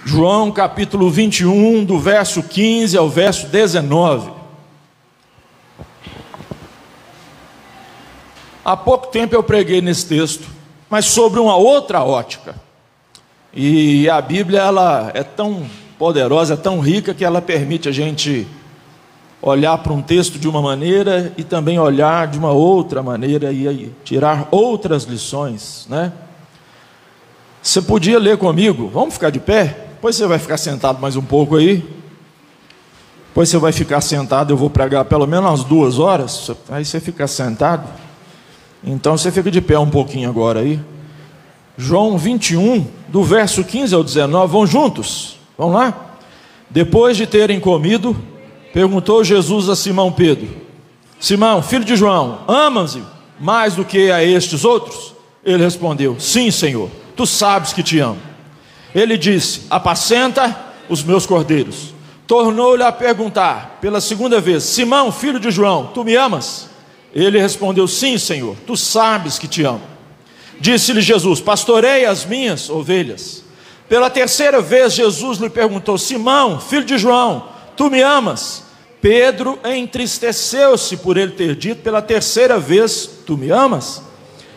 João capítulo 21, do verso 15 ao verso 19. Há pouco tempo eu preguei nesse texto, mas sobre uma outra ótica. E a Bíblia, ela é tão poderosa, é tão rica, que ela permite a gente olhar para um texto de uma maneira e também olhar de uma outra maneira e aí tirar outras lições, né? Você podia ler comigo? Vamos ficar de pé? Depois você vai ficar sentado mais um pouco aí. Depois você vai ficar sentado, eu vou pregar pelo menos umas 2 horas. Aí você fica sentado. Então você fica de pé um pouquinho agora aí. João 21, do verso 15 ao 19. Vão juntos? Vamos lá? Depois de terem comido, perguntou Jesus a Simão Pedro: Simão, filho de João, amas-me mais do que a estes outros? Ele respondeu: sim, Senhor, tu sabes que te amo. Ele disse: apacenta os meus cordeiros. Tornou-lhe a perguntar pela segunda vez: Simão, filho de João, tu me amas? Ele respondeu: sim, Senhor, tu sabes que te amo. Disse-lhe Jesus: pastorei as minhas ovelhas. Pela terceira vez Jesus lhe perguntou: Simão, filho de João, tu me amas? Pedro entristeceu-se por ele ter dito pela terceira vez: tu me amas?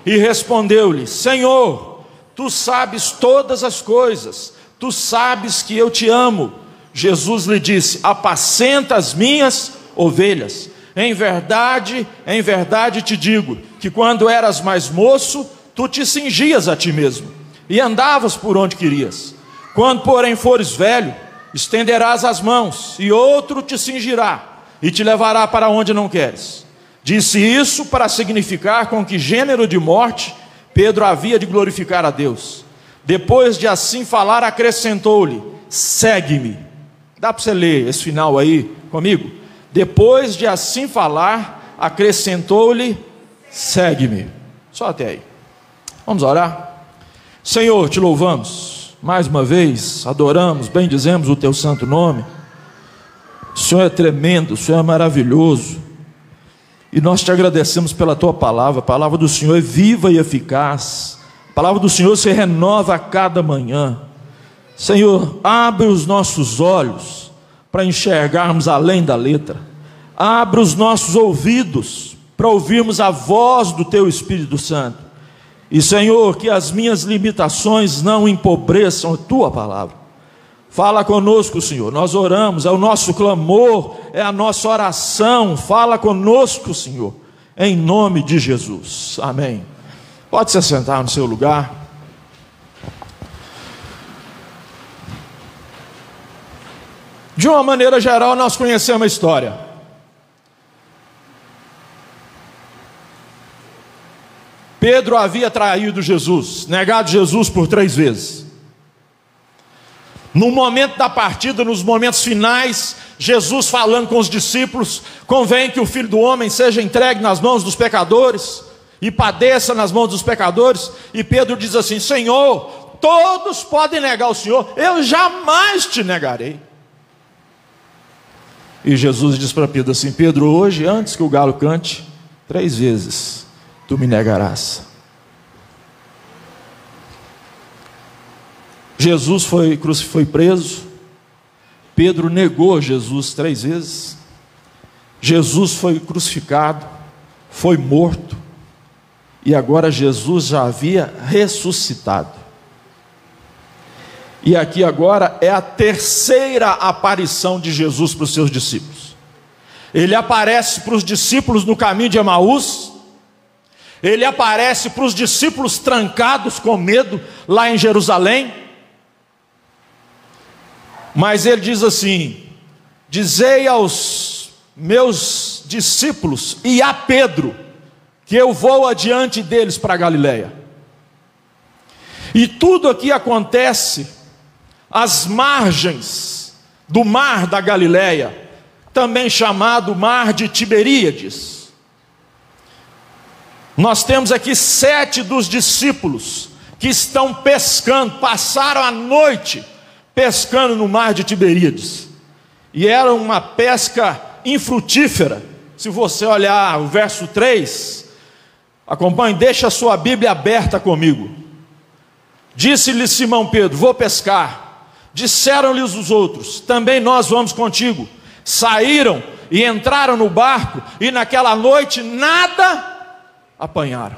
E respondeu-lhe: Senhor, tu sabes todas as coisas, tu sabes que eu te amo. Jesus lhe disse: apacenta as minhas ovelhas. Em verdade te digo, que quando eras mais moço, tu te cingias a ti mesmo, e andavas por onde querias. Quando, porém, fores velho, estenderás as mãos, e outro te cingirá, e te levará para onde não queres. Disse isso para significar com que gênero de morte Pedro havia de glorificar a Deus. Depois de assim falar, acrescentou-lhe: segue-me. Dá para você ler esse final aí comigo? Depois de assim falar, acrescentou-lhe: segue-me. Só até aí. Vamos orar? Senhor, te louvamos mais uma vez, adoramos, bendizemos o teu santo nome. O Senhor é tremendo, o Senhor é maravilhoso, e nós te agradecemos pela tua palavra. A palavra do Senhor é viva e eficaz. A palavra do Senhor se renova a cada manhã. Senhor, abre os nossos olhos para enxergarmos além da letra. Abre os nossos ouvidos para ouvirmos a voz do teu Espírito Santo. E, Senhor, que as minhas limitações não empobreçam a tua palavra. Fala conosco, Senhor, nós oramos, é o nosso clamor, é a nossa oração. Fala conosco, Senhor, em nome de Jesus, amém. Pode se assentar no seu lugar. De uma maneira geral, nós conhecemos a história. Pedro havia traído Jesus, negado Jesus por 3 vezes. No momento da partida, nos momentos finais, Jesus falando com os discípulos: convém que o Filho do Homem seja entregue nas mãos dos pecadores e padeça nas mãos dos pecadores. E Pedro diz assim: Senhor, todos podem negar o Senhor, eu jamais te negarei. E Jesus diz para Pedro assim: Pedro, hoje, antes que o galo cante, 3 vezes tu me negarás. Jesus foi preso. Pedro negou Jesus 3 vezes. Jesus foi crucificado, foi morto, e agora Jesus já havia ressuscitado. E aqui agora é a terceira aparição de Jesus para os seus discípulos. Ele aparece para os discípulos no caminho de Emaús. Ele aparece para os discípulos trancados com medo lá em Jerusalém. Mas ele diz assim: dizei aos meus discípulos e a Pedro que eu vou adiante deles para a Galileia. E tudo aqui acontece às margens do mar da Galileia, também chamado mar de Tiberíades. Nós temos aqui 7 dos discípulos que estão pescando, passaram a noite pescando no mar de Tiberíades, e era uma pesca infrutífera. Se você olhar o verso 3, acompanhe, deixa a sua Bíblia aberta comigo. Disse-lhe Simão Pedro: vou pescar. Disseram-lhes os outros: também nós vamos contigo. Saíram e entraram no barco, e naquela noite nada apanharam.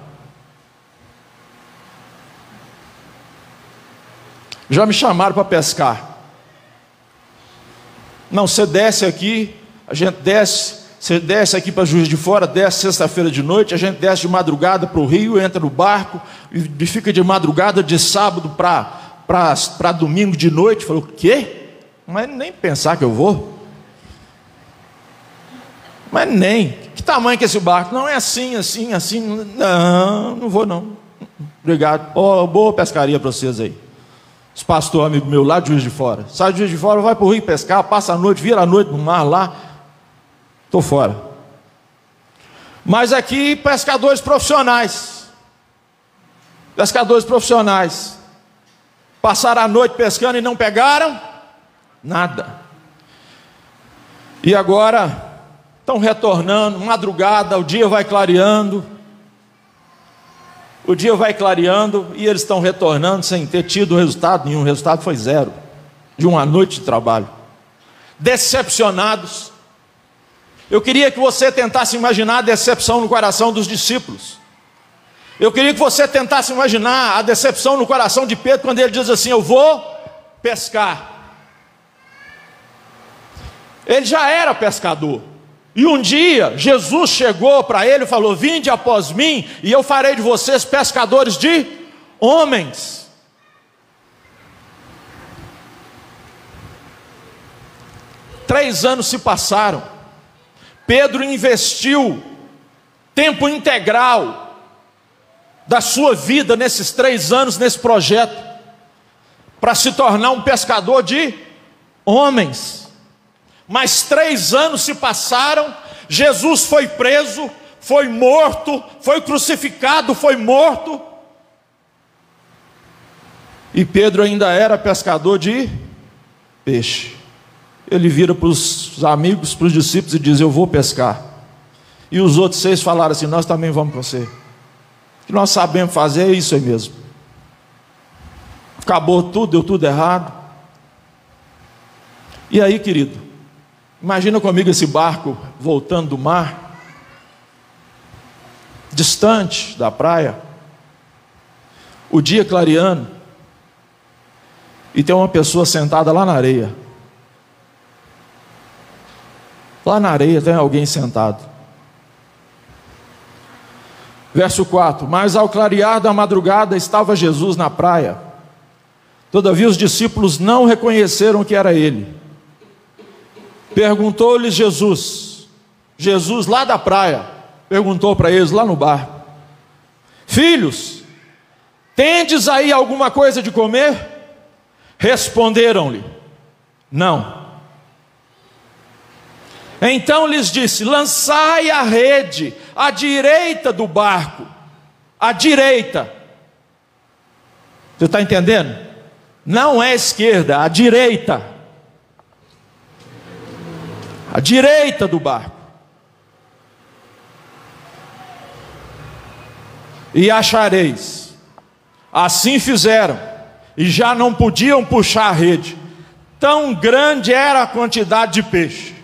Já me chamaram para pescar. Não, você desce aqui, a gente desce, você desce aqui para Juiz de Fora, desce sexta-feira de noite, a gente desce de madrugada para o rio, entra no barco, e fica de madrugada de sábado para domingo de noite. Falou: o quê? Mas nem pensar que eu vou. Mas nem. Que tamanho que é esse barco? Não, é assim. Não, não vou não. Obrigado. Boa pescaria para vocês aí. Os pastores amigos meus lá de Juiz de Fora. Sai de Juiz de Fora, vai para o rio pescar, passa a noite, vira a noite no mar lá. Estou fora. Mas aqui, pescadores profissionais. Pescadores profissionais. Passaram a noite pescando e não pegaram nada. E agora estão retornando, madrugada, o dia vai clareando. O dia vai clareando e eles estão retornando sem ter tido resultado nenhum. O resultado foi zero, de uma noite de trabalho. Decepcionados. Eu queria que você tentasse imaginar a decepção no coração dos discípulos. Eu queria que você tentasse imaginar a decepção no coração de Pedro, quando ele diz assim: eu vou pescar. Ele já era pescador. E um dia Jesus chegou para ele e falou: vinde após mim, e eu farei de vocês pescadores de homens. Três anos se passaram. Pedro investiu tempo integral da sua vida nesses 3 anos, nesse projeto, para se tornar um pescador de homens. Mas 3 anos se passaram, Jesus foi preso, foi morto, foi crucificado, foi morto. E Pedro ainda era pescador de peixe. Ele vira para os amigos, para os discípulos e diz: eu vou pescar. E os outros 6 falaram assim: nós também vamos com você. O que nós sabemos fazer é isso aí mesmo. Acabou tudo, deu tudo errado. E aí, querido, imagina comigo esse barco voltando do mar, distante da praia, o dia clareando, e tem uma pessoa sentada lá na areia. Lá na areia tem alguém sentado. Verso 4: mas ao clarear da madrugada estava Jesus na praia. Todavia os discípulos não reconheceram que era ele. Perguntou-lhes Jesus lá da praia, perguntou para eles lá no barco: filhos, tendes aí alguma coisa de comer? Responderam-lhe: não. Então lhes disse: lançai a rede à direita do barco. À direita. Você está entendendo? Não é a esquerda, a direita. A direita do barco. E achareis. Assim fizeram, e já não podiam puxar a rede, tão grande era a quantidade de peixe.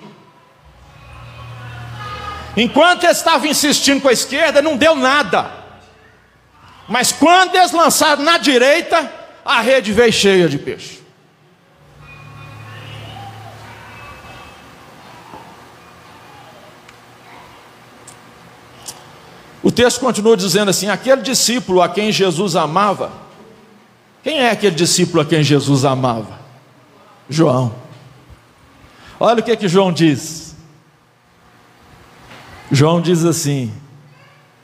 Enquanto eles estavam insistindo com a esquerda, não deu nada. Mas quando eles lançaram na direita, a rede veio cheia de peixe. O texto continua dizendo assim: aquele discípulo a quem Jesus amava. Quem é aquele discípulo a quem Jesus amava? João. Olha o que João diz. João diz assim: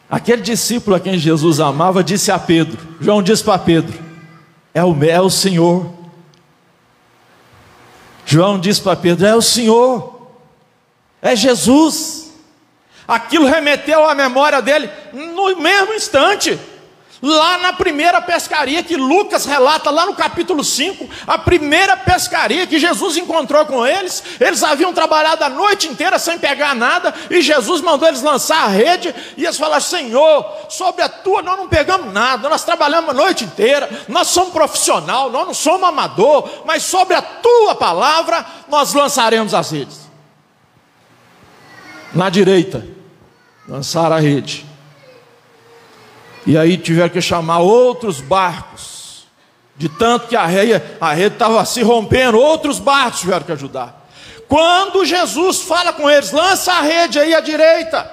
aquele discípulo a quem Jesus amava disse a Pedro. João disse para Pedro: é o Senhor. João disse para Pedro: é o Senhor, é Jesus. Aquilo remeteu à memória dele no mesmo instante. Lá na primeira pescaria que Lucas relata, lá no capítulo 5, a primeira pescaria que Jesus encontrou com eles, eles haviam trabalhado a noite inteira sem pegar nada, e Jesus mandou eles lançar a rede, e eles falaram: Senhor, sobre a tua nós não pegamos nada, nós trabalhamos a noite inteira, nós somos profissional, nós não somos amador, mas sobre a tua palavra nós lançaremos as redes. Na direita, lançaram a rede. E aí tiveram que chamar outros barcos, de tanto que a rede estava se rompendo, outros barcos tiveram que ajudar. Quando Jesus fala com eles: lança a rede aí à direita,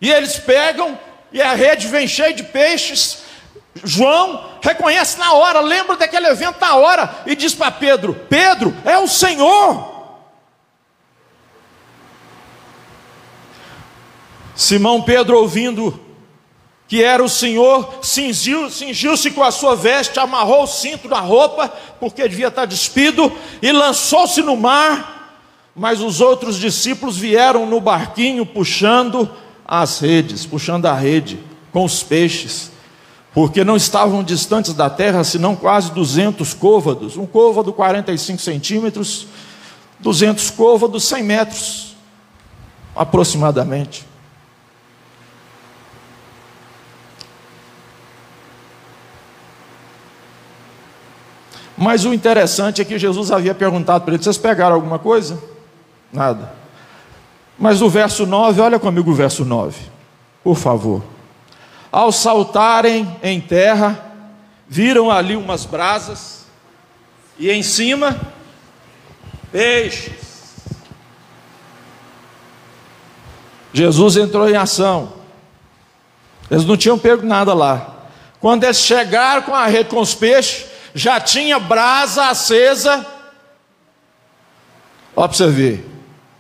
e eles pegam, e a rede vem cheia de peixes. João reconhece na hora, lembra daquele evento na hora, e diz para Pedro: Pedro, é o Senhor. Simão Pedro, ouvindo que era o Senhor, cingiu-se com a sua veste, amarrou o cinto na roupa, porque devia estar despido, e lançou-se no mar. Mas os outros discípulos vieram no barquinho puxando as redes, puxando a rede com os peixes, porque não estavam distantes da terra senão quase 200 côvados, um côvado 45 centímetros, 200 côvados 100 metros aproximadamente. Mas o interessante é que Jesus havia perguntado para eles: vocês pegaram alguma coisa? Nada. Mas o verso 9, olha comigo o verso 9, por favor. Ao saltarem em terra, viram ali umas brasas, e em cima, peixes. Jesus entrou em ação. Eles não tinham pego nada lá. Quando eles chegaram com a rede com os peixes, já tinha brasa acesa. Olha para você ver,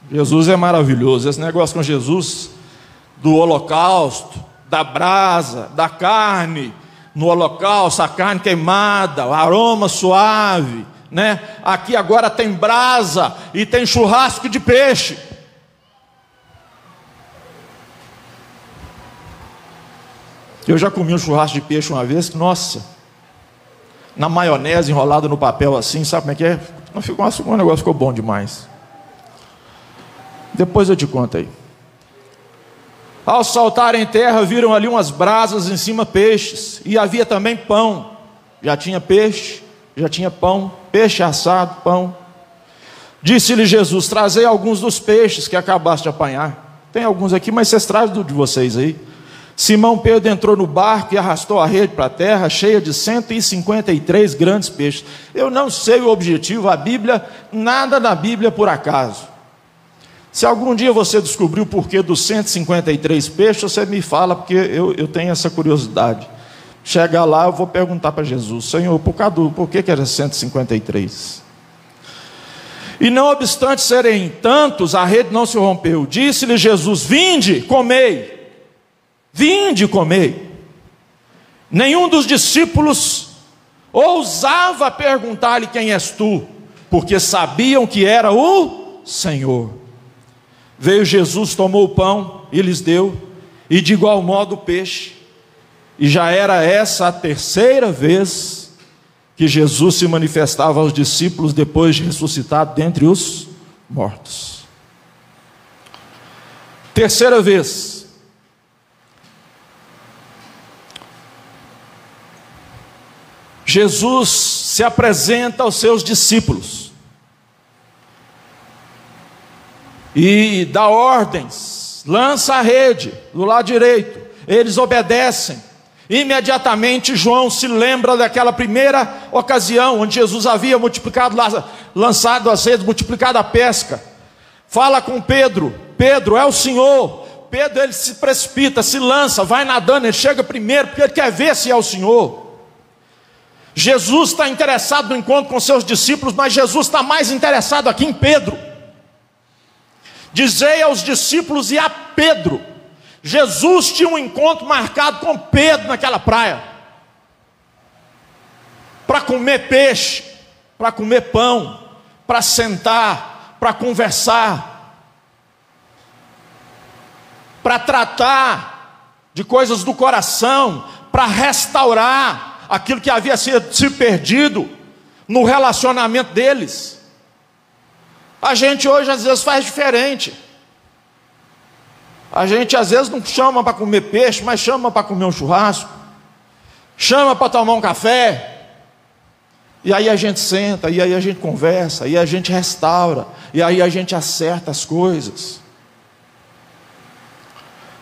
Jesus é maravilhoso. Esse negócio com Jesus, do holocausto, da brasa, da carne, no holocausto, a carne queimada, o aroma suave, né? Aqui agora tem brasa e tem churrasco de peixe. Eu já comi um churrasco de peixe uma vez, nossa, na maionese enrolada no papel assim, sabe como é que é? Não ficou, o negócio ficou bom demais. Depois eu te conto aí. Ao saltarem em terra, viram ali umas brasas, em cima peixes, e havia também pão. Já tinha peixe, já tinha pão, peixe assado, pão. Disse-lhe Jesus: trazei alguns dos peixes que acabaste de apanhar. Tem alguns aqui, mas vocês trazem de vocês aí. Simão Pedro entrou no barco e arrastou a rede para a terra, cheia de 153 grandes peixes. Eu não sei o objetivo, a Bíblia, nada na Bíblia é por acaso. Se algum dia você descobrir o porquê dos 153 peixes, você me fala, porque eu tenho essa curiosidade. Chegar lá, eu vou perguntar para Jesus: Senhor, por que era 153? E não obstante serem tantos, a rede não se rompeu. Disse-lhe Jesus: vinde, comei. Vinde, comei. Nenhum dos discípulos ousava perguntar-lhe: quem és tu? Porque sabiam que era o Senhor. Veio Jesus, tomou o pão e lhes deu, e de igual modo o peixe. E já era essa a terceira vez que Jesus se manifestava aos discípulos depois de ressuscitado dentre os mortos. Terceira vez. Jesus se apresenta aos seus discípulos e dá ordens: lança a rede do lado direito. Eles obedecem. Imediatamente João se lembra daquela primeira ocasião onde Jesus havia multiplicado, lançado as redes, multiplicado a pesca. Fala com Pedro: Pedro, é o Senhor. Pedro, ele se precipita, se lança, vai nadando, ele chega primeiro porque ele quer ver se é o Senhor. Jesus está interessado no encontro com seus discípulos, mas Jesus está mais interessado aqui em Pedro. Dizei aos discípulos e a Pedro. Jesus tinha um encontro marcado com Pedro naquela praia, para comer peixe, para comer pão, para sentar, para conversar, para tratar de coisas do coração, para restaurar aquilo que havia se perdido no relacionamento deles. A gente hoje às vezes faz diferente. A gente às vezes não chama para comer peixe, mas chama para comer um churrasco, chama para tomar um café. E aí a gente senta, e aí a gente conversa, e aí a gente restaura, e aí a gente acerta as coisas.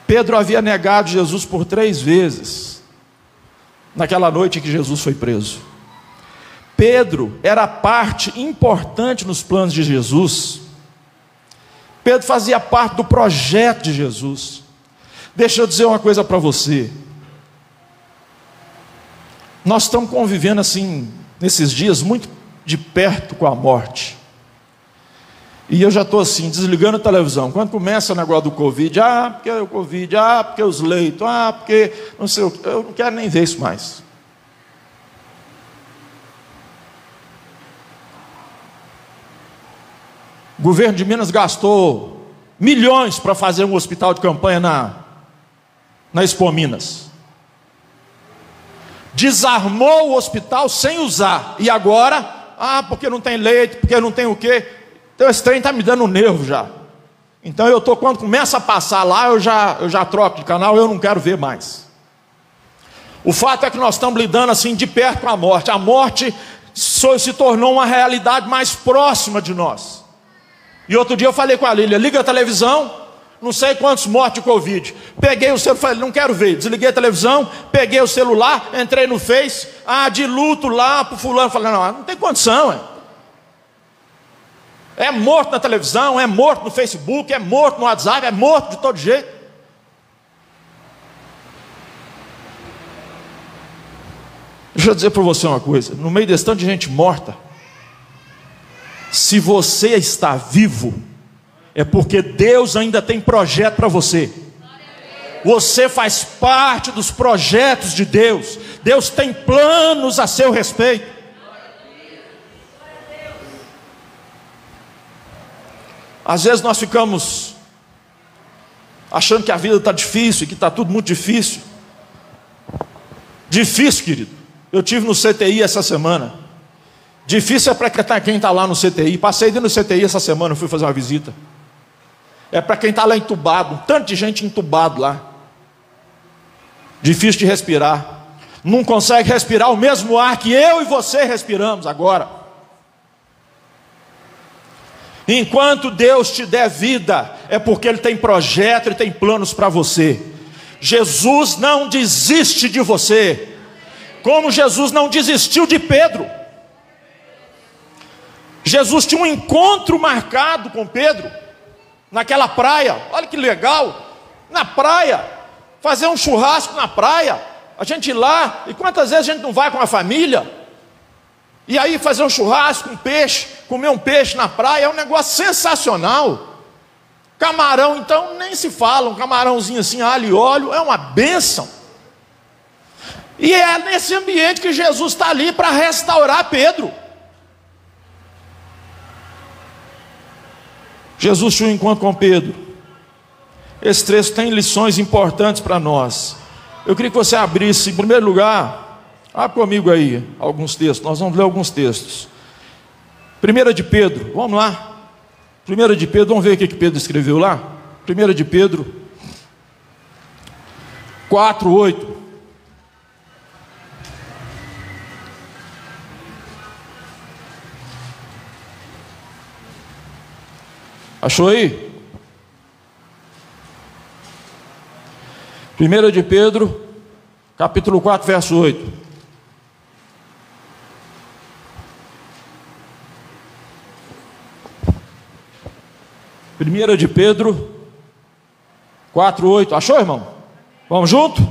Pedro havia negado Jesus por 3 vezes, naquela noite que Jesus foi preso. Pedro era parte importante nos planos de Jesus. Pedro fazia parte do projeto de Jesus. Deixa eu dizer uma coisa para você. Nós estamos convivendo assim, nesses dias, muito de perto com a morte. E eu já estou assim, desligando a televisão. Quando começa o negócio do Covid, porque é o Covid, porque os leitos, porque não sei o que, eu não quero nem ver isso mais. O governo de Minas gastou milhões para fazer um hospital de campanha na Expo Minas. Desarmou o hospital sem usar. E agora, porque não tem leite, porque não tem o quê? Então esse trem está me dando um nervo já. Então quando começa a passar lá, eu já troco de canal, eu não quero ver mais. O fato é que nós estamos lidando assim de perto com a morte. A morte se tornou uma realidade mais próxima de nós. E outro dia eu falei com a Lília, liga a televisão, não sei quantos mortos de Covid. Peguei o celular, falei, não quero ver. Desliguei a televisão, peguei o celular, entrei no Face, de luto lá pro fulano. Falei, não tem condição. É morto na televisão, é morto no Facebook, é morto no WhatsApp, é morto de todo jeito. Deixa eu dizer para você uma coisa, no meio desse tanto de gente morta, se você está vivo, é porque Deus ainda tem projeto para você. Você faz parte dos projetos de Deus. Deus tem planos a seu respeito. Às vezes nós ficamos achando que a vida está difícil, que está tudo muito difícil. Difícil, querido. Eu tive no CTI essa semana. Difícil é para quem está lá no CTI. Passei dentro do CTI essa semana, fui fazer uma visita. É para quem está lá entubado, tanto de gente entubado lá. Difícil de respirar. Não consegue respirar o mesmo ar que eu e você respiramos agora. Enquanto Deus te der vida, é porque Ele tem projeto, Ele tem planos para você. Jesus não desiste de você, como Jesus não desistiu de Pedro. Jesus tinha um encontro marcado com Pedro, naquela praia. Olha que legal, na praia, fazer um churrasco na praia, a gente ir lá, e quantas vezes a gente não vai com a família, e aí fazer um churrasco, um peixe, comer um peixe na praia, é um negócio sensacional. Camarão, então, nem se fala, um camarãozinho assim, alho e óleo, é uma bênção. E é nesse ambiente que Jesus está ali para restaurar Pedro. Jesus tinha um encontro com Pedro. Esse texto tem lições importantes para nós. Eu queria que você abrisse, em primeiro lugar, abre comigo aí alguns textos. Nós vamos ler alguns textos. 1 de Pedro, vamos lá. 1 de Pedro, vamos ver o que Pedro escreveu lá. 1 de Pedro 4:8. Achou aí? 1 de Pedro, capítulo 4, verso 8. Primeira de Pedro 4:8. Achou, irmão? Vamos junto?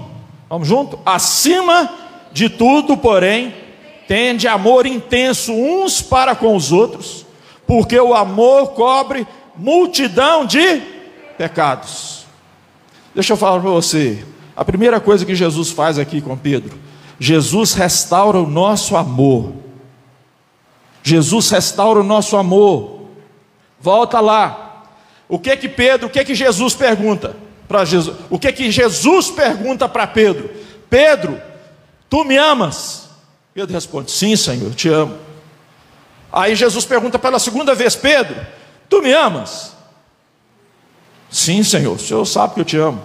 Vamos junto? Acima de tudo, porém, tende amor intenso uns para com os outros, porque o amor cobre multidão de pecados. Deixa eu falar para você. A primeira coisa que Jesus faz aqui com Pedro, Jesus restaura o nosso amor. Jesus restaura o nosso amor. Volta lá. O que Jesus pergunta para Jesus? O que Jesus pergunta para Pedro? Pedro, tu me amas? Pedro responde: sim, Senhor, eu te amo. Aí Jesus pergunta pela segunda vez: Pedro, tu me amas? Sim, Senhor, o Senhor sabe que eu te amo.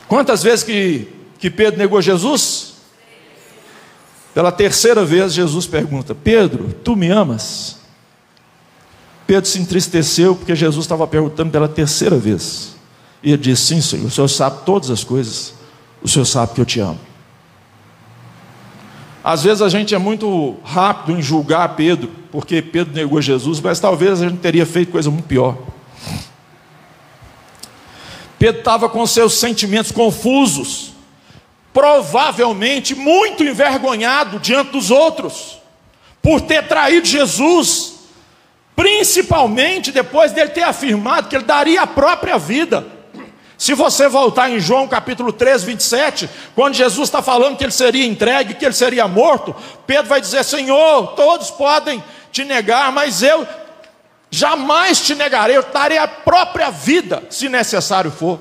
Quantas vezes que Pedro negou Jesus? Pela terceira vez Jesus pergunta: Pedro, tu me amas? Pedro se entristeceu porque Jesus estava perguntando pela terceira vez. E ele disse: sim, Senhor, o Senhor sabe todas as coisas, o Senhor sabe que eu te amo. Às vezes a gente é muito rápido em julgar Pedro, porque Pedro negou Jesus, mas talvez a gente teria feito coisa muito pior. Pedro estava com seus sentimentos confusos, provavelmente muito envergonhado diante dos outros, por ter traído Jesus, principalmente depois dele ter afirmado que ele daria a própria vida. Se você voltar em João capítulo 3, 27, quando Jesus está falando que ele seria entregue, que ele seria morto, Pedro vai dizer: Senhor, todos podem te negar, mas eu jamais te negarei, eu darei a própria vida, se necessário for.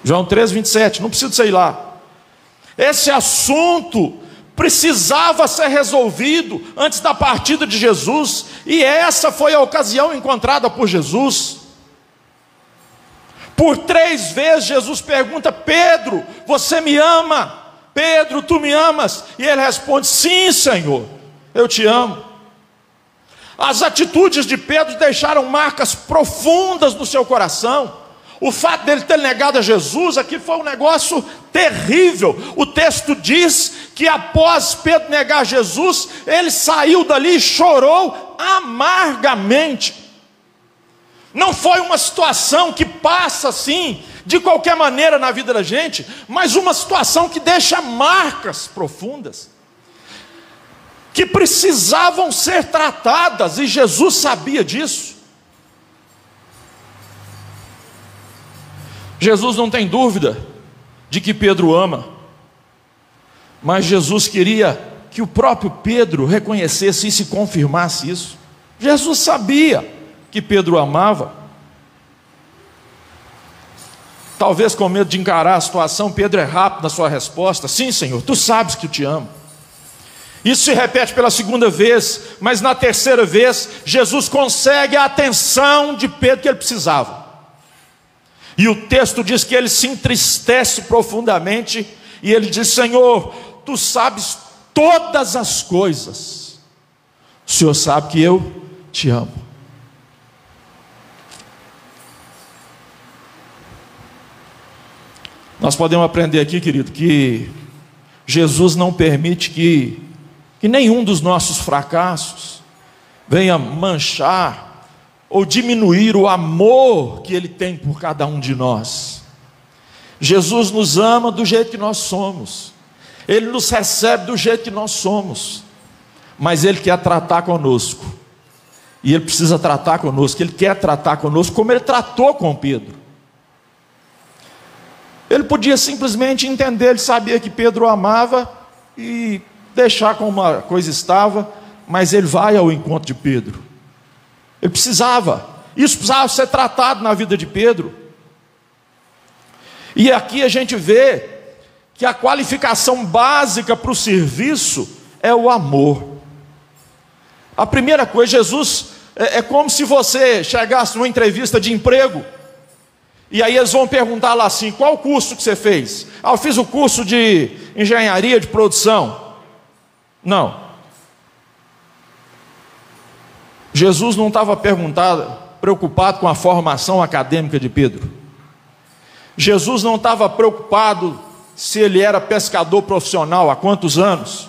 João 3, 27, não precisa sair lá. Esse assunto precisava ser resolvido antes da partida de Jesus, e essa foi a ocasião encontrada por Jesus. Por 3 vezes Jesus pergunta: Pedro, você me ama? Pedro, tu me amas? E ele responde: sim, Senhor, eu te amo. As atitudes de Pedro deixaram marcas profundas no seu coração. O fato dele ter negado a Jesus aqui foi um negócio terrível. O texto diz que após Pedro negar Jesus, ele saiu dali e chorou amargamente. Não foi uma situação que passa assim, de qualquer maneira na vida da gente, mas uma situação que deixa marcas profundas, que precisavam ser tratadas, e Jesus sabia disso. Jesus não tem dúvida de que Pedro ama, mas Jesus queria que o próprio Pedro reconhecesse isso e confirmasse isso. Jesus sabia que Pedro amava. Talvez com medo de encarar a situação, Pedro é rápido na sua resposta: sim, Senhor, tu sabes que eu te amo. Isso se repete pela segunda vez, mas na terceira vez Jesus consegue a atenção de Pedro que ele precisava. E o texto diz que ele se entristece profundamente, e ele diz: Senhor, tu sabes todas as coisas, o Senhor sabe que eu te amo. Nós podemos aprender aqui, querido, que Jesus não permite que nenhum dos nossos fracassos venha manchar ou diminuir o amor que Ele tem por cada um de nós. Jesus nos ama do jeito que nós somos, Ele nos recebe do jeito que nós somos, mas Ele quer tratar conosco, e Ele precisa tratar conosco, Ele quer tratar conosco como Ele tratou com Pedro. Ele podia simplesmente entender, ele sabia que Pedro o amava e deixar como a coisa estava, mas ele vai ao encontro de Pedro. Ele precisava, isso precisava ser tratado na vida de Pedro. E aqui a gente vê que a qualificação básica para o serviço é o amor. A primeira coisa, Jesus, é como se você chegasse numa entrevista de emprego, e aí eles vão perguntar lá assim: qual curso que você fez? Ah, eu fiz o curso de engenharia de produção. Não. Jesus não estava preocupado com a formação acadêmica de Pedro. Jesus não estava preocupado se ele era pescador profissional há quantos anos.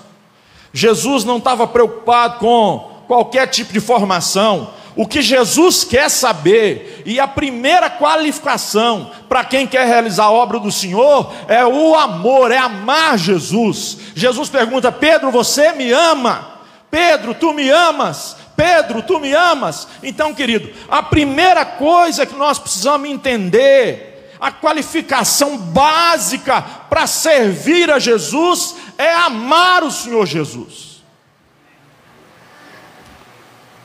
Jesus não estava preocupado com qualquer tipo de formação. O que Jesus quer saber, e a primeira qualificação para quem quer realizar a obra do Senhor, é o amor, é amar Jesus. Jesus pergunta: Pedro, você me ama? Pedro, tu me amas? Pedro, tu me amas? Então, querido, a primeira coisa que nós precisamos entender, a qualificação básica para servir a Jesus, é amar o Senhor Jesus.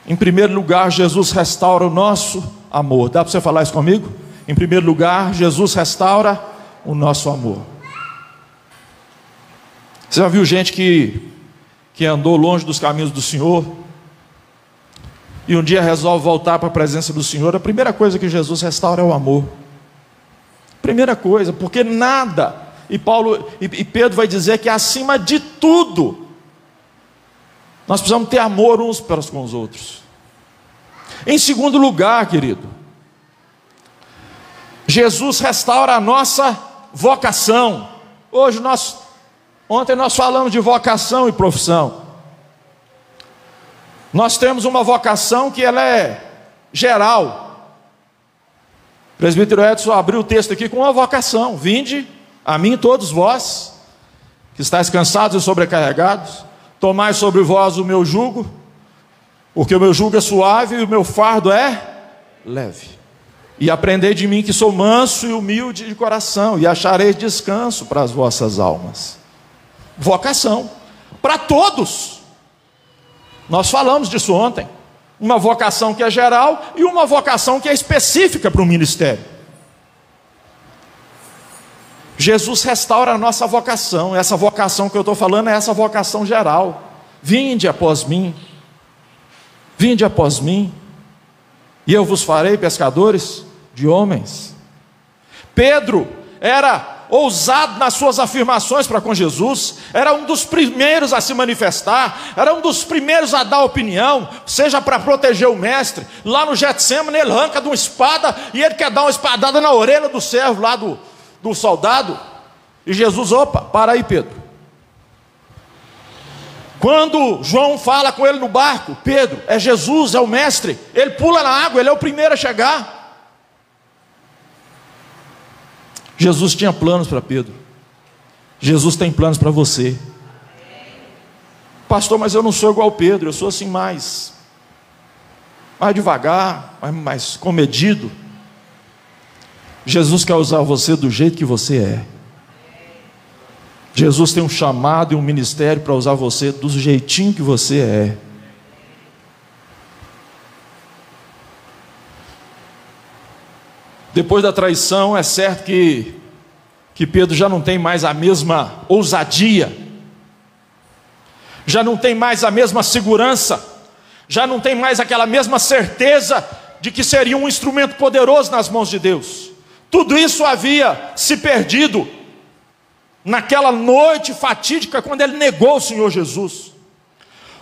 Em primeiro lugar, Jesus restaura o nosso amor. Dá para você falar isso comigo? Em primeiro lugar, Jesus restaura o nosso amor. Você já viu gente que andou longe dos caminhos do Senhor e um dia resolve voltar para a presença do Senhor? A primeira coisa que Jesus restaura é o amor. Primeira coisa, porque nada, e Pedro vai dizer que acima de tudo, nós precisamos ter amor uns para com os outros. Em segundo lugar, querido, Jesus restaura a nossa vocação. Ontem nós falamos de vocação e profissão. Nós temos uma vocação que ela é geral. O presbítero Edson abriu o texto aqui com uma vocação: vinde a mim todos vós, que estáis cansados e sobrecarregados, tomai sobre vós o meu jugo, porque o meu jugo é suave e o meu fardo é leve. E aprendei de mim, que sou manso e humilde de coração, e achareis descanso para as vossas almas. Vocação para todos. Nós falamos disso ontem. Uma vocação que é geral e uma vocação que é específica para o ministério. Jesus restaura a nossa vocação. Essa vocação que eu estou falando é essa vocação geral. Vinde após mim, vinde após mim, e eu vos farei pescadores de homens. Pedro era ousado nas suas afirmações para com Jesus, era um dos primeiros a se manifestar, era um dos primeiros a dar opinião, seja para proteger o mestre. Lá no Getsemane ele arranca de uma espada, e ele quer dar uma espadada na orelha do servo lá do soldado, e Jesus: opa, para aí, Pedro. Quando João fala com ele no barco: Pedro, é Jesus, é o mestre, ele pula na água, ele é o primeiro a chegar. Jesus tinha planos para Pedro. Jesus tem planos para você. Pastor, mas eu não sou igual Pedro, eu sou assim mais devagar, mais comedido. Jesus quer usar você do jeito que você é. Jesus tem um chamado e um ministério para usar você do jeitinho que você é. Depois da traição, é certo que Pedro já não tem mais a mesma ousadia, já não tem mais a mesma segurança, já não tem mais aquela mesma certeza de que seria um instrumento poderoso nas mãos de Deus. Tudo isso havia se perdido naquela noite fatídica, quando ele negou o Senhor Jesus.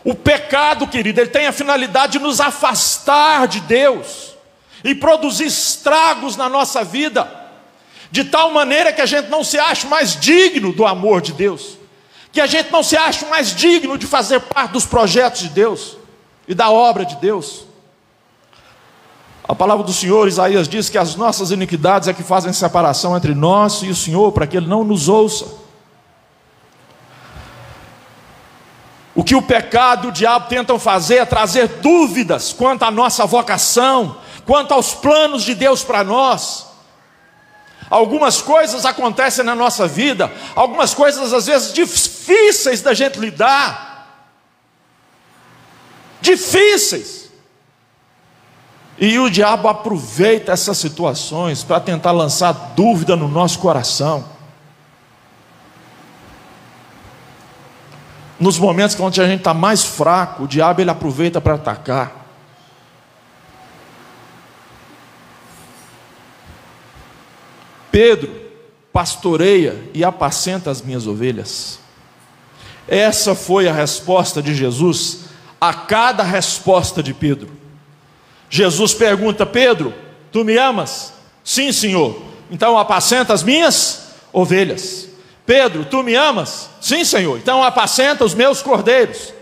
O pecado, querido, ele tem a finalidade de nos afastar de Deus e produzir estragos na nossa vida, de tal maneira que a gente não se ache mais digno do amor de Deus, que a gente não se ache mais digno de fazer parte dos projetos de Deus e da obra de Deus. A palavra do Senhor, Isaías, diz que as nossas iniquidades é que fazem separação entre nós e o Senhor, para que Ele não nos ouça. O que o pecado e o diabo tentam fazer é trazer dúvidas quanto à nossa vocação, quanto aos planos de Deus para nós. Algumas coisas acontecem na nossa vida, algumas coisas às vezes difíceis da gente lidar, difíceis, e o diabo aproveita essas situações para tentar lançar dúvida no nosso coração. Nos momentos onde a gente está mais fraco, o diabo ele aproveita para atacar. Pedro pastoreia e apacenta as minhas ovelhas. Essa foi a resposta de Jesus a cada resposta de Pedro. Jesus pergunta: Pedro, tu me amas? Sim, Senhor. Então apacenta as minhas ovelhas. Pedro, tu me amas? Sim, Senhor. Então apacenta os meus cordeiros.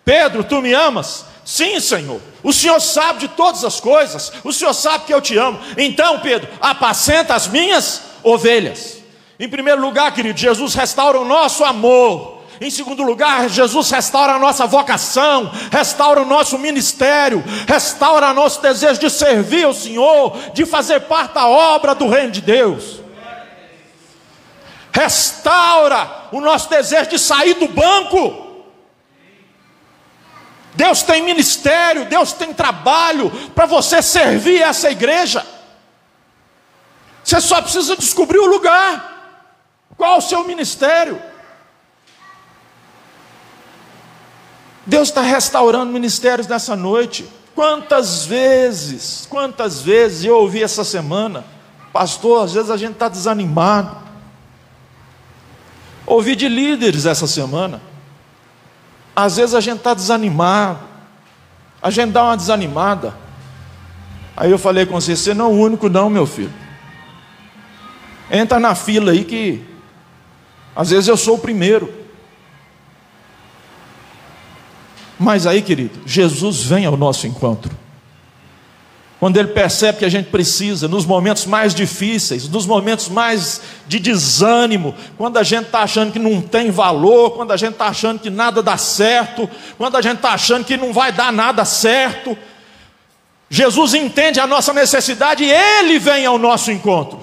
Pedro, tu me amas? Sim, Senhor. O Senhor sabe de todas as coisas, o Senhor sabe que eu te amo. Então, Pedro, apacenta as minhas ovelhas. Em primeiro lugar, querido, Jesus restaura o nosso amor. Em segundo lugar, Jesus restaura a nossa vocação, restaura o nosso ministério, restaura nosso desejo de servir ao Senhor, de fazer parte da obra do reino de Deus. Restaura o nosso desejo de sair do banco. Deus tem ministério, Deus tem trabalho para você servir essa igreja. Você só precisa descobrir o lugar. Qual o seu ministério? Deus está restaurando ministérios nessa noite. Quantas vezes eu ouvi essa semana: pastor, às vezes a gente está desanimado. Ouvi de líderes essa semana: às vezes a gente está desanimado, a gente dá uma desanimada. Aí eu falei com você: você não é o único não, meu filho. Entra na fila aí que às vezes eu sou o primeiro. Mas aí, querido, Jesus vem ao nosso encontro. Quando Ele percebe que a gente precisa, nos momentos mais difíceis, nos momentos mais de desânimo, quando a gente está achando que não tem valor, quando a gente está achando que nada dá certo, quando a gente está achando que não vai dar nada certo, Jesus entende a nossa necessidade e Ele vem ao nosso encontro.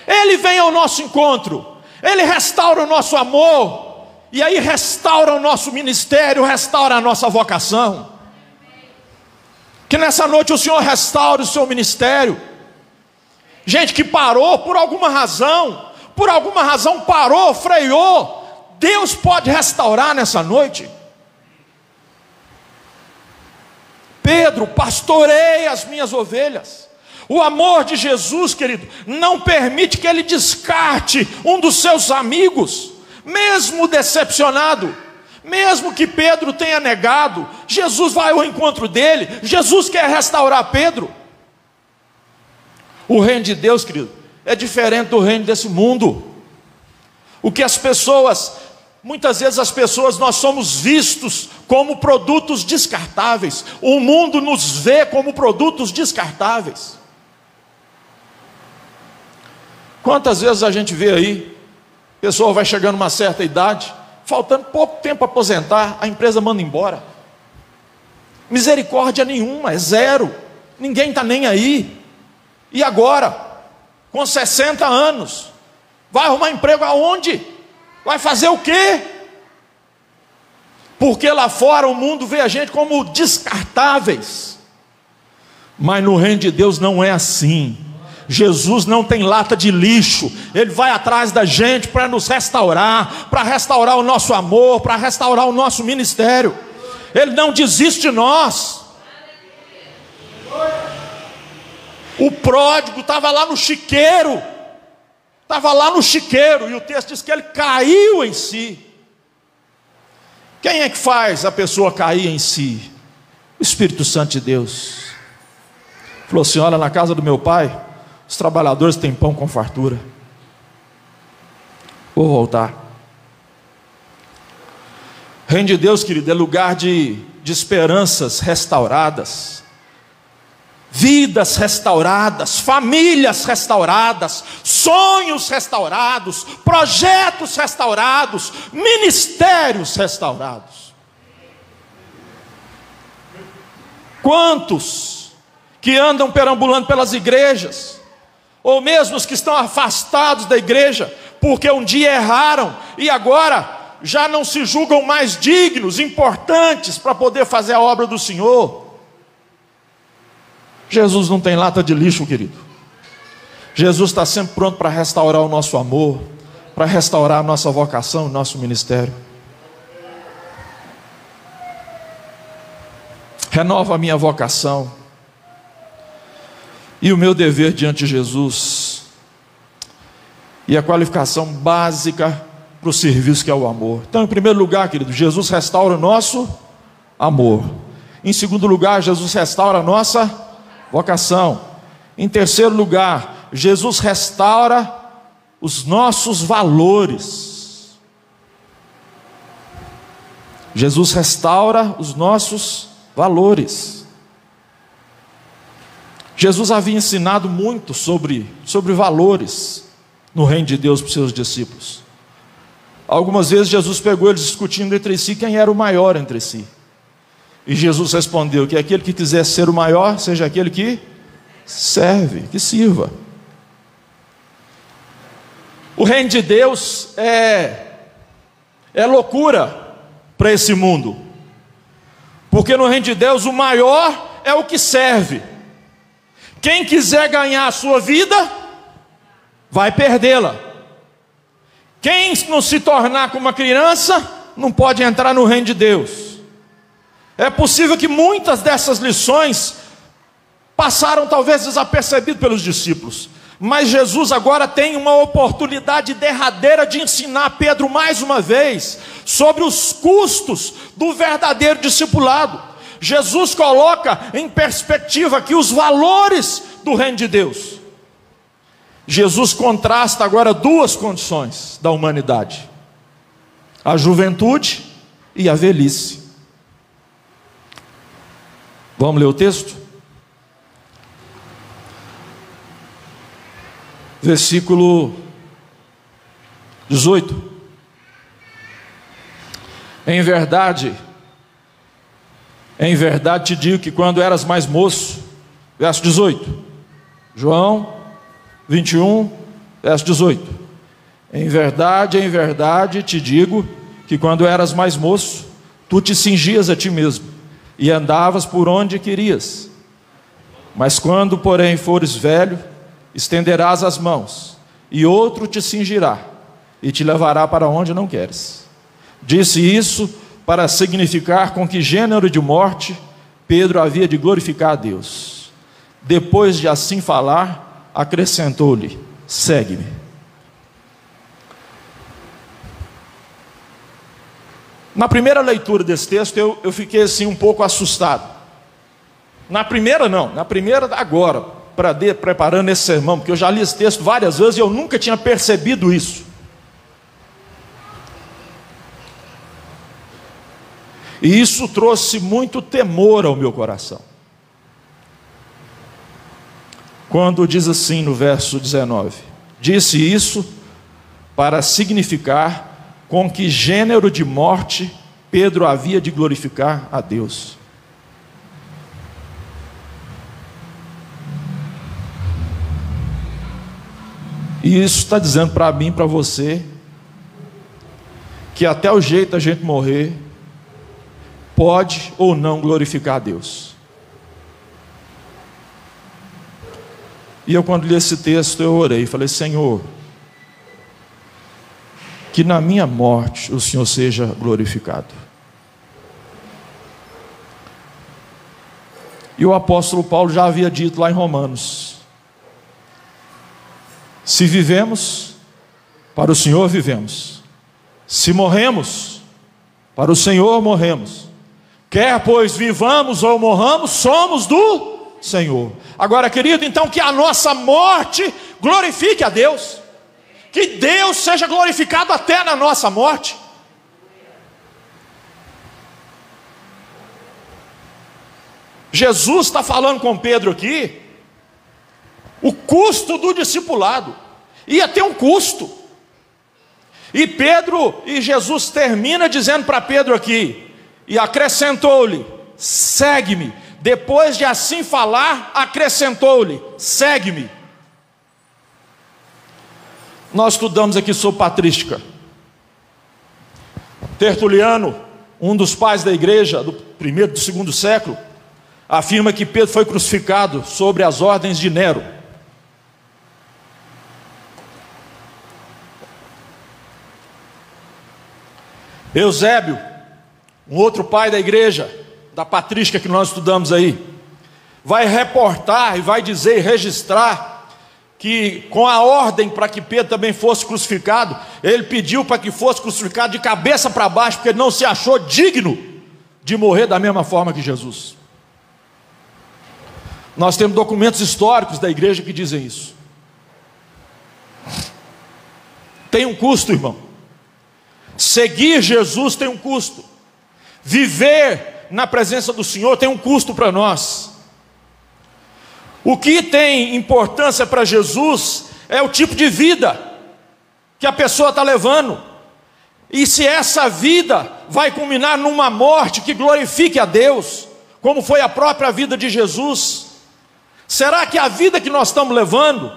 Ele vem ao nosso encontro. Ele restaura o nosso amor. E aí restaura o nosso ministério, restaura a nossa vocação. Que nessa noite o Senhor restaure o seu ministério. Gente que parou por alguma razão parou, freou. Deus pode restaurar nessa noite. Pedro, pastorei as minhas ovelhas. O amor de Jesus, querido, não permite que Ele descarte um dos seus amigos. Mesmo decepcionado, mesmo que Pedro tenha negado, Jesus vai ao encontro dele. Jesus quer restaurar Pedro. O reino de Deus, querido, é diferente do reino desse mundo. O que as pessoas, muitas vezes as pessoas, nós somos vistos como produtos descartáveis. O mundo nos vê como produtos descartáveis. Quantas vezes a gente vê aí, a pessoa vai chegando a uma certa idade, faltando pouco tempo para aposentar, a empresa manda embora. Misericórdia nenhuma, é zero. Ninguém está nem aí. E agora, com 60 anos, vai arrumar emprego aonde? Vai fazer o quê? Porque lá fora o mundo vê a gente como descartáveis. Mas no reino de Deus não é assim. Jesus não tem lata de lixo. Ele vai atrás da gente para nos restaurar, para restaurar o nosso amor, para restaurar o nosso ministério. Ele não desiste de nós. O pródigo estava lá no chiqueiro, e o texto diz que ele caiu em si. Quem é que faz a pessoa cair em si? O Espírito Santo de Deus. Falou assim: olha, na casa do meu pai os trabalhadores têm pão com fartura. Vou voltar. Reino de Deus, querido, é lugar de esperanças restauradas, vidas restauradas, famílias restauradas, sonhos restaurados, projetos restaurados, ministérios restaurados. Quantos que andam perambulando pelas igrejas, ou mesmo os que estão afastados da igreja, porque um dia erraram e agora já não se julgam mais dignos, importantes para poder fazer a obra do Senhor. Jesus não tem lata de lixo, querido. Jesus está sempre pronto para restaurar o nosso amor, para restaurar a nossa vocação, o nosso ministério. Renova a minha vocação e o meu dever diante de Jesus, e a qualificação básica para o serviço, que é o amor. Então, em primeiro lugar, querido, Jesus restaura o nosso amor. Em segundo lugar, Jesus restaura a nossa vocação. Em terceiro lugar, Jesus restaura os nossos valores. Jesus restaura os nossos valores. Jesus havia ensinado muito sobre valores no reino de Deus para os seus discípulos. Algumas vezes Jesus pegou eles discutindo entre si quem era o maior entre si. E Jesus respondeu que aquele que quiser ser o maior, seja aquele que serve, que sirva. O reino de Deus é loucura para esse mundo. Porque no reino de Deus o maior é o que serve. Quem quiser ganhar a sua vida, vai perdê-la. Quem não se tornar como uma criança, não pode entrar no reino de Deus. É possível que muitas dessas lições passaram talvez desapercebidas pelos discípulos, mas Jesus agora tem uma oportunidade derradeira de ensinar Pedro mais uma vez sobre os custos do verdadeiro discipulado. Jesus coloca em perspectiva aqui os valores do reino de Deus. Jesus contrasta agora duas condições da humanidade: a juventude e a velhice. Vamos ler o texto? Versículo 18. Em verdade te digo que quando eras mais moço, verso 18, João 21, verso 18. Em verdade te digo que quando eras mais moço, tu te cingias a ti mesmo e andavas por onde querias. Mas quando, porém, fores velho, estenderás as mãos, e outro te cingirá e te levará para onde não queres. Disse isso para significar com que gênero de morte Pedro havia de glorificar a Deus. Depois de assim falar, acrescentou-lhe: segue-me. Na primeira leitura desse texto eu fiquei assim um pouco assustado. Na primeira agora, preparando esse sermão, porque eu já li esse texto várias vezes e eu nunca tinha percebido isso. E isso trouxe muito temor ao meu coração. Quando diz assim no verso 19: disse isso para significar com que gênero de morte Pedro havia de glorificar a Deus. E isso está dizendo para mim, para você, que até o jeito da gente morrer pode ou não glorificar a Deus. E eu, quando li esse texto, eu orei e falei: Senhor, que na minha morte o Senhor seja glorificado. E o apóstolo Paulo já havia dito lá em Romanos: se vivemos, para o Senhor vivemos. Se morremos, para o Senhor morremos. Quer pois vivamos ou morramos, somos do Senhor. Agora, querido, então que a nossa morte glorifique a Deus. Que Deus seja glorificado até na nossa morte. Jesus está falando com Pedro aqui o custo do discipulado. Ia ter um custo. E Jesus termina dizendo para Pedro aqui: e acrescentou-lhe: segue-me. Depois de assim falar, acrescentou-lhe: segue-me. Nós estudamos aqui sobre patrística. Tertuliano, um dos pais da igreja do primeiro e do segundo século, afirma que Pedro foi crucificado sobre as ordens de Nero. Eusébio, um outro pai da igreja, da patrística que nós estudamos aí, vai reportar e vai dizer e registrar que com a ordem para que Pedro também fosse crucificado, ele pediu para que fosse crucificado de cabeça para baixo, porque ele não se achou digno de morrer da mesma forma que Jesus. Nós temos documentos históricos da igreja que dizem isso. Tem um custo, irmão. Seguir Jesus tem um custo. Viver na presença do Senhor tem um custo para nós. O que tem importância para Jesus é o tipo de vida que a pessoa está levando. E se essa vida vai culminar numa morte que glorifique a Deus, como foi a própria vida de Jesus, será que a vida que nós estamos levando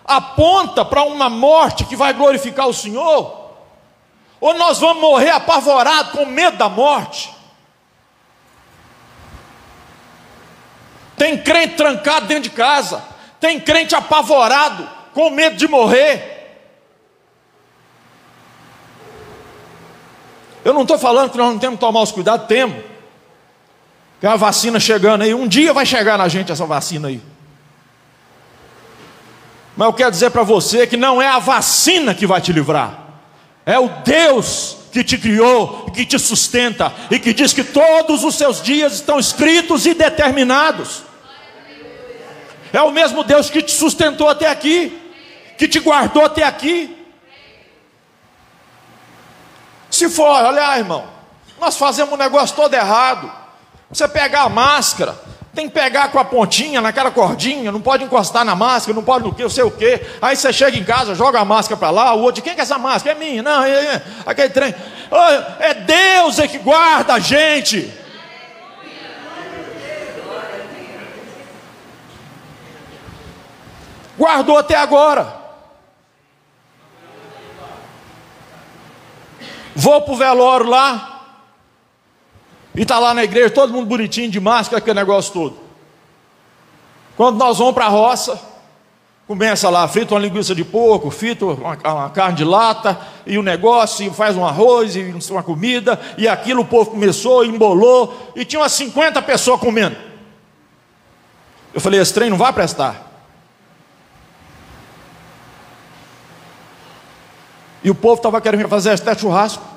aponta para uma morte que vai glorificar o Senhor? Ou nós vamos morrer apavorados com medo da morte? Tem crente trancado dentro de casa, tem crente apavorado, com medo de morrer. Eu não estou falando que nós não temos que tomar os cuidados, temos. Tem uma vacina chegando aí, um dia vai chegar na gente essa vacina aí. Mas eu quero dizer para você que não é a vacina que vai te livrar, é o Deus que te criou, que te sustenta e que diz que todos os seus dias estão escritos e determinados. É o mesmo Deus que te sustentou até aqui, que te guardou até aqui. Se for, olha, irmão, nós fazemos um negócio todo errado. Você pegar a máscara, tem que pegar com a pontinha, naquela cordinha, não pode encostar na máscara, não pode no que, eu sei o que. Aí você chega em casa, joga a máscara para lá, o outro, quem que é essa máscara? É minha, não, aquele trem. É Deus que guarda a gente. Guardou até agora. Vou para o velório lá, e está lá na igreja, todo mundo bonitinho, de máscara, aquele negócio todo. Quando nós vamos para a roça, começa lá, frita uma linguiça de porco, frita uma carne de lata, e o negócio, e faz um arroz, e uma comida, e aquilo o povo começou, embolou, e tinha umas 50 pessoas comendo. Eu falei, esse trem não vai prestar. E o povo estava querendo fazer até churrasco.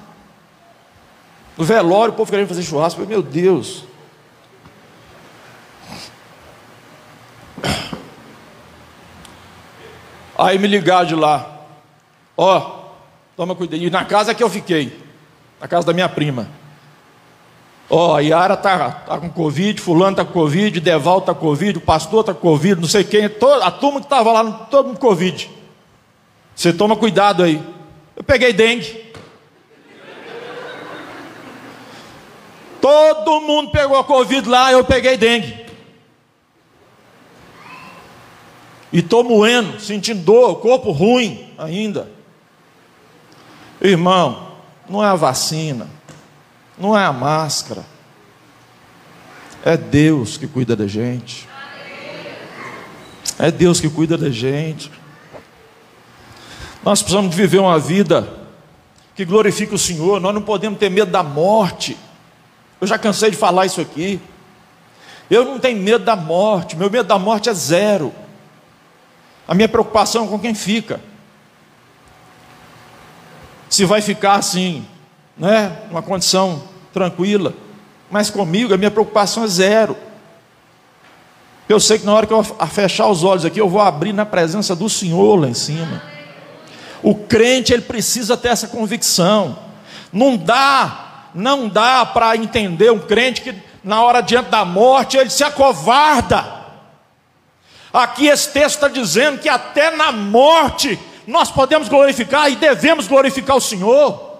No velório, o povo querendo fazer churrasco. Eu falei, meu Deus. Aí me ligaram de lá. Ó, toma cuidado. E na casa que eu fiquei, na casa da minha prima. Ó, a Yara tá com Covid, fulano tá com Covid, Deval tá com Covid, o pastor tá com Covid, não sei quem, a turma que estava lá, todo mundo com Covid. Você toma cuidado aí. Eu peguei dengue. Todo mundo pegou a Covid lá, eu peguei dengue. E estou moendo, sentindo dor, corpo ruim ainda. Irmão, não é a vacina, não é a máscara, é Deus que cuida da gente. É Deus que cuida da gente. Nós precisamos viver uma vida que glorifique o Senhor. Nós não podemos ter medo da morte. Eu já cansei de falar isso aqui. Eu não tenho medo da morte. Meu medo da morte é zero. A minha preocupação é com quem fica. Se vai ficar assim, né, uma condição tranquila. Mas comigo a minha preocupação é zero. Eu sei que na hora que eu fechar os olhos aqui, eu vou abrir na presença do Senhor lá em cima. O crente, ele precisa ter essa convicção. Não dá para entender um crente que na hora diante da morte ele se acovarda. Aqui esse texto está dizendo que até na morte nós podemos glorificar e devemos glorificar o Senhor.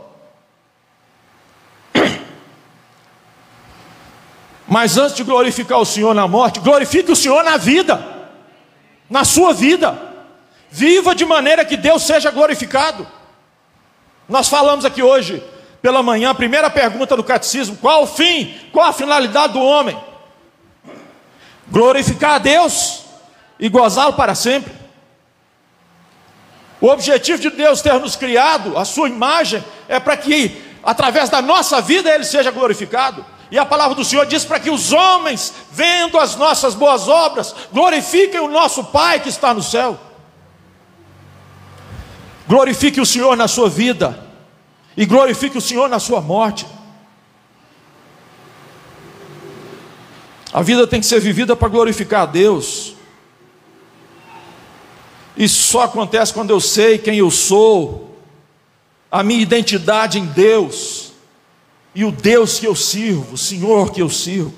Mas antes de glorificar o Senhor na morte, glorifique o Senhor na vida, na sua vida. Viva de maneira que Deus seja glorificado. Nós falamos aqui hoje pela manhã, a primeira pergunta do catecismo: qual o fim, qual a finalidade do homem? Glorificar a Deus e gozá-lo para sempre. O objetivo de Deus ter nos criado, a sua imagem, é para que através da nossa vida Ele seja glorificado. E a palavra do Senhor diz para que os homens, vendo as nossas boas obras, glorifiquem o nosso Pai que está no céu. Glorifique o Senhor na sua vida e glorifique o Senhor na sua morte. A vida tem que ser vivida para glorificar a Deus. Isso só acontece quando eu sei quem eu sou, a minha identidade em Deus e o Deus que eu sirvo, o Senhor que eu sirvo.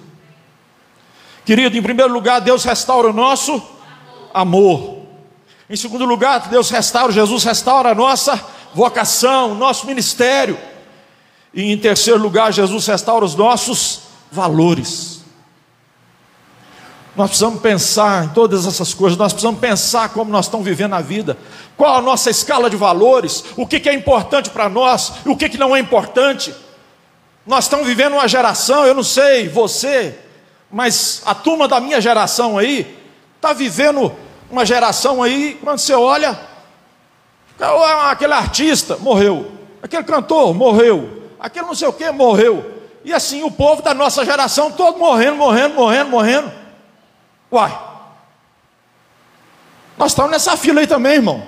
Querido, em primeiro lugar, Deus restaura o nosso amor. Em segundo lugar, Jesus restaura a nossa vocação, o nosso ministério. E em terceiro lugar, Jesus restaura os nossos valores. Nós precisamos pensar em todas essas coisas. Nós precisamos pensar como nós estamos vivendo a vida. Qual a nossa escala de valores? O que é importante para nós e o que não é importante? Nós estamos vivendo uma geração, eu não sei você, mas a turma da minha geração aí está vivendo uma geração aí, quando você olha, aquele artista morreu, aquele cantor morreu, aquele não sei o que morreu, E assim o povo da nossa geração todo morrendo. Uai, nós estamos nessa fila aí também, irmão.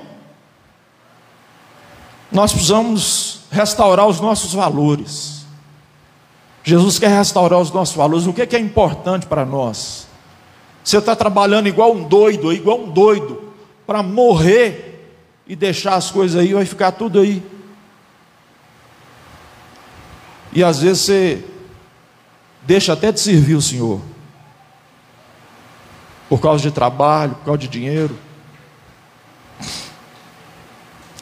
Nós precisamos restaurar os nossos valores. Jesus quer restaurar os nossos valores. O que é importante para nós? Você está trabalhando igual um doido, para morrer e deixar as coisas aí, vai ficar tudo aí. E às vezes você deixa até de servir o Senhor, por causa de trabalho, por causa de dinheiro.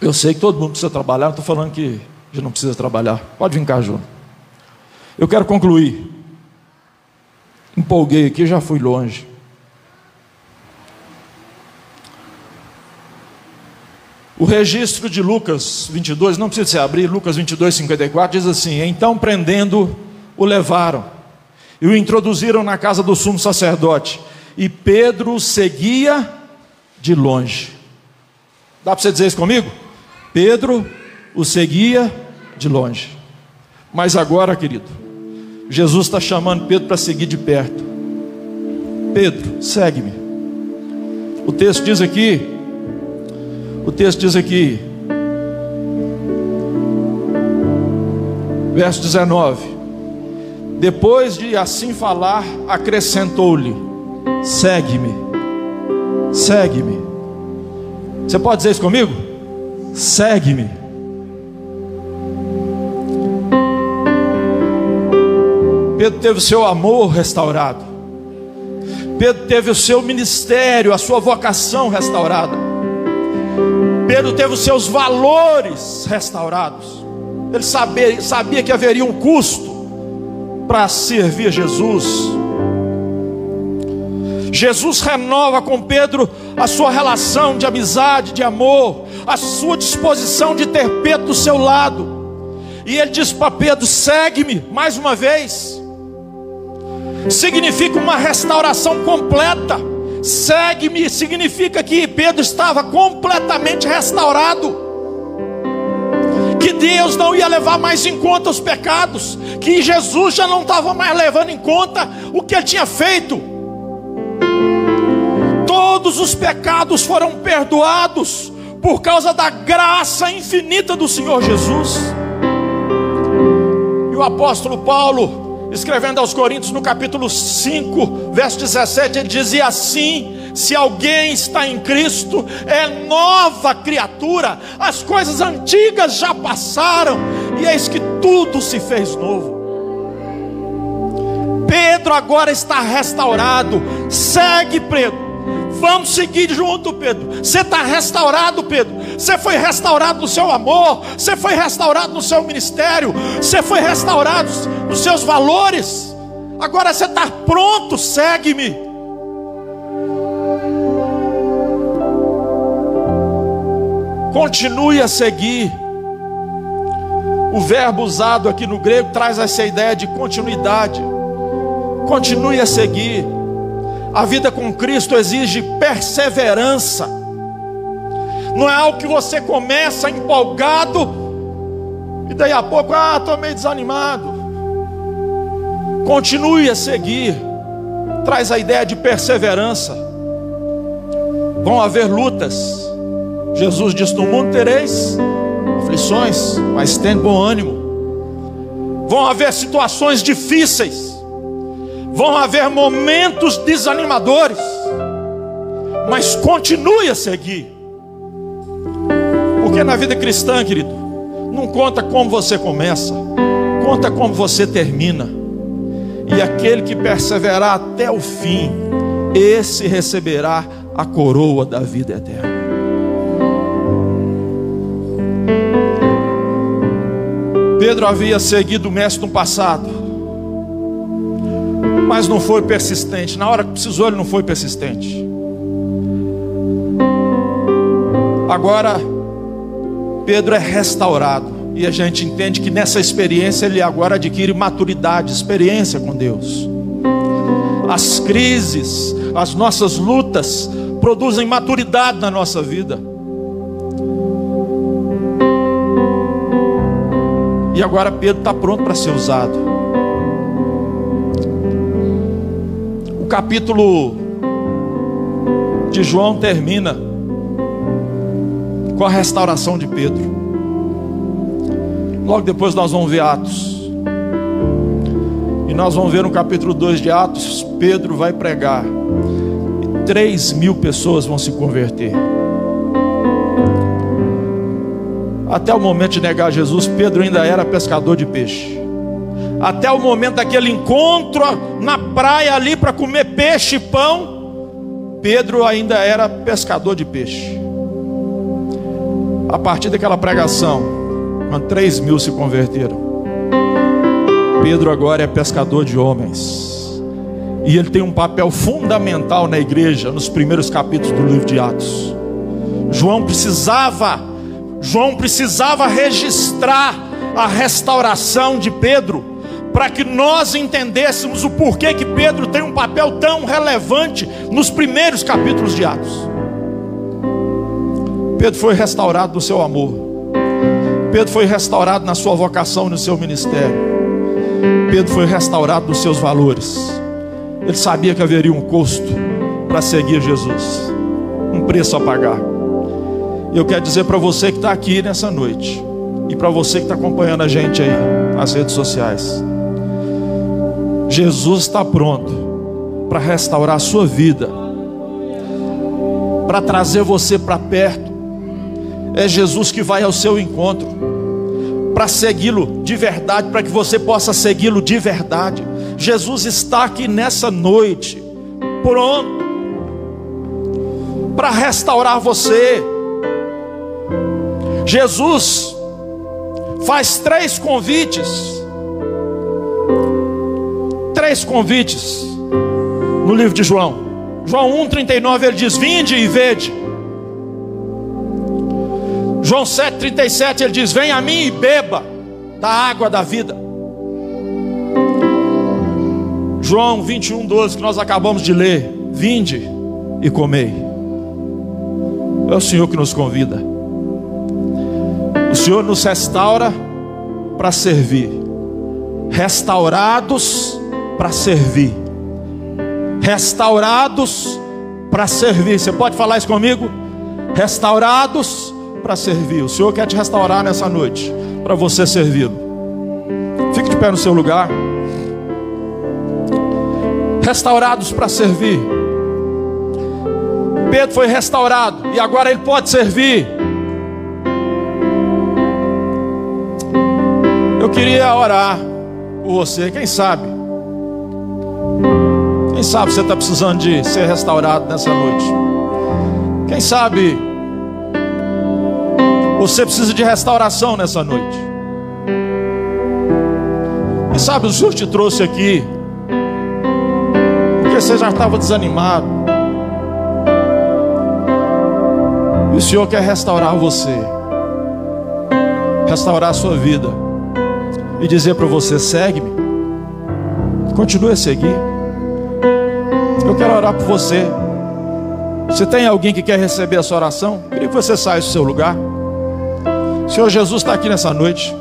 Eu sei que todo mundo precisa trabalhar, não estou falando que a gente não precisa trabalhar. Pode vir cá, João. Eu quero concluir. Empolguei aqui, já fui longe. O registro de Lucas 22, não precisa se abrir, Lucas 22, 54, diz assim: então prendendo, o levaram e o introduziram na casa do sumo sacerdote, e Pedro seguia de longe. Dá para você dizer isso comigo? Pedro o seguia de longe. Mas agora, querido, Jesus está chamando Pedro para seguir de perto. Pedro, segue-me. O texto diz aqui, verso 19: depois de assim falar, acrescentou-lhe: segue-me, segue-me. Você pode dizer isso comigo? Segue-me. Pedro teve o seu amor restaurado. Pedro teve o seu ministério, a sua vocação restaurada. Pedro teve os seus valores restaurados. Ele sabia que haveria um custo para servir a Jesus. Jesus renova com Pedro a sua relação de amizade, de amor, a sua disposição de ter Pedro do seu lado. E ele diz para Pedro: segue-me, mais uma vez. Significa uma restauração completa. Segue-me significa que Pedro estava completamente restaurado, que Deus não ia levar mais em conta os pecados, que Jesus já não estava mais levando em conta o que ele tinha feito. Todos os pecados foram perdoados por causa da graça infinita do Senhor Jesus. E o apóstolo Paulo, escrevendo aos Coríntios no capítulo 5, verso 17, ele dizia assim: se alguém está em Cristo, é nova criatura, as coisas antigas já passaram, e eis que tudo se fez novo. Pedro agora está restaurado. Segue, Pedro. Vamos seguir junto, Pedro. Você está restaurado, Pedro. Você foi restaurado no seu amor, você foi restaurado no seu ministério, você foi restaurado nos seus valores. Agora você está pronto, segue-me. Continue a seguir. O verbo usado aqui no grego traz essa ideia de continuidade. Continue a seguir. A vida com Cristo exige perseverança. Não é algo que você começa empolgado e daí a pouco, estou meio desanimado. Continue a seguir. Traz a ideia de perseverança. Vão haver lutas. Jesus disse: no mundo tereis aflições, mas tenha bom ânimo. Vão haver situações difíceis. Vão haver momentos desanimadores, mas continue a seguir. Porque na vida cristã, querido, não conta como você começa, conta como você termina. E aquele que perseverar até o fim, esse receberá a coroa da vida eterna. Pedro havia seguido o mestre no passado, mas não foi persistente. Na hora que precisou, ele não foi persistente. Agora Pedro é restaurado, e a gente entende que nessa experiência ele agora adquire maturidade, experiência com Deus. As crises, as nossas lutas produzem maturidade na nossa vida. E agora Pedro está pronto para ser usado. O capítulo de João termina com a restauração de Pedro. Logo depois nós vamos ver Atos. E nós vamos ver no capítulo 2 de Atos, Pedro vai pregar. E 3.000 pessoas vão se converter. Até o momento de negar Jesus, Pedro ainda era pescador de peixe. Até o momento daquele encontro na praia ali para comer peixe e pão, Pedro ainda era pescador de peixe. A partir daquela pregação, quando 3.000 se converteram, Pedro agora é pescador de homens. E ele tem um papel fundamental na igreja, nos primeiros capítulos do livro de Atos. João precisava registrar a restauração de Pedro, para que nós entendêssemos o porquê que Pedro tem um papel tão relevante nos primeiros capítulos de Atos. Pedro foi restaurado no seu amor. Pedro foi restaurado na sua vocação, no seu ministério. Pedro foi restaurado nos seus valores. Ele sabia que haveria um custo para seguir Jesus, um preço a pagar. E eu quero dizer para você que está aqui nessa noite, e para você que está acompanhando a gente aí nas redes sociais, Jesus está pronto para restaurar a sua vida, para trazer você para perto. É Jesus que vai ao seu encontro, para segui-lo de verdade, para que você possa segui-lo de verdade. Jesus está aqui nessa noite, pronto para restaurar você. Jesus faz 3 convites no livro de João. João 1,39 ele diz: vinde e vede. João 7,37 ele diz: vem a mim e beba da água da vida. João 21,12 que nós acabamos de ler: vinde e comei. É o Senhor que nos convida. O Senhor nos restaura para servir. Restaurados para servir. Restaurados para servir. Você pode falar isso comigo? Restaurados para servir. O Senhor quer te restaurar nessa noite, para você servi-lo. Fique de pé no seu lugar. Restaurados para servir. Pedro foi restaurado e agora ele pode servir. Eu queria orar por você. Quem sabe você está precisando de ser restaurado nessa noite. Quem sabe você precisa de restauração nessa noite. Quem sabe o Senhor te trouxe aqui porque você já estava desanimado, e o Senhor quer restaurar você, restaurar a sua vida, e dizer para você: segue-me, continue a seguir. Eu quero orar por você. Se tem alguém que quer receber essa oração, eu queria que você saísse do seu lugar. O Senhor Jesus está aqui nessa noite.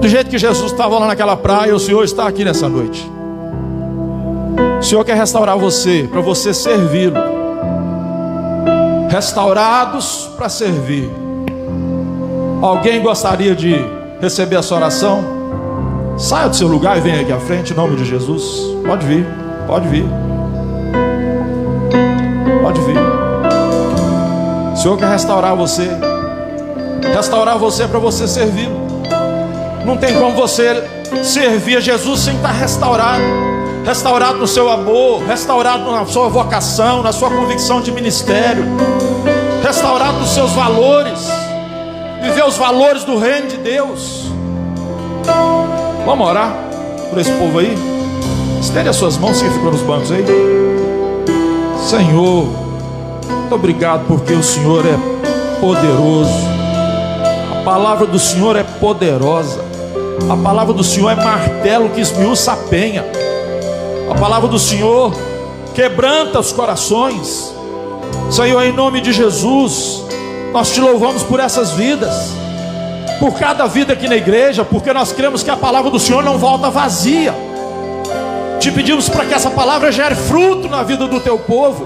Do jeito que Jesus estava lá naquela praia, o Senhor está aqui nessa noite. O Senhor quer restaurar você, para você servi-lo. Restaurados para servir. Alguém gostaria de receber essa oração? Saia do seu lugar e venha aqui à frente, em nome de Jesus. Pode vir, pode vir. Pode vir. O Senhor quer restaurar você. Restaurar você para você servi-lo. Não tem como você servir a Jesus sem estar restaurado. Restaurado no seu amor, restaurado na sua vocação, na sua convicção de ministério, restaurado nos seus valores, viver os valores do reino de Deus. Vamos orar por esse povo aí? Estende as suas mãos, quem ficou nos bancos aí. Senhor, muito obrigado, porque o Senhor é poderoso. A palavra do Senhor é poderosa. A palavra do Senhor é martelo que esmiuça a penha. A palavra do Senhor quebranta os corações. Senhor, em nome de Jesus, nós te louvamos por essas vidas, por cada vida aqui na igreja, porque nós cremos que a palavra do Senhor não volta vazia. Te pedimos para que essa palavra gere fruto na vida do teu povo,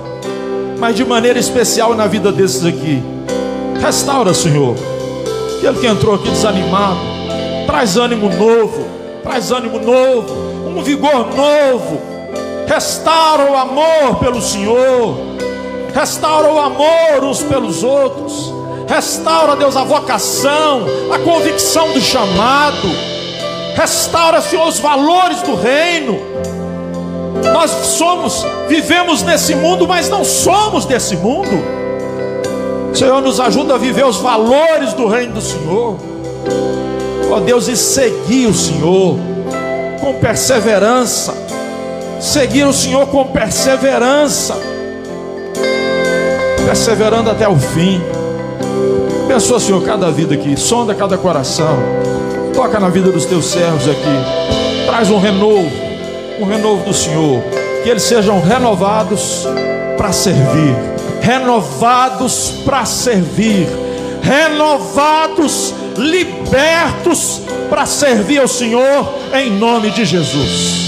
mas de maneira especial na vida desses aqui. Restaura, Senhor, aquele que entrou aqui desanimado, traz ânimo novo, um vigor novo. Restaura o amor pelo Senhor, restaura o amor uns pelos outros, restaura, Deus, a vocação, a convicção do chamado, restaura, Senhor, os valores do reino. Nós vivemos nesse mundo, mas não somos desse mundo. Senhor, nos ajuda a viver os valores do reino do Senhor, ó Deus, e seguir o Senhor com perseverança, perseverando até o fim. Abençoa, Senhor, cada vida aqui, sonda cada coração, toca na vida dos teus servos aqui, traz um renovo do Senhor, que eles sejam renovados para servir, libertos para servir ao Senhor, em nome de Jesus.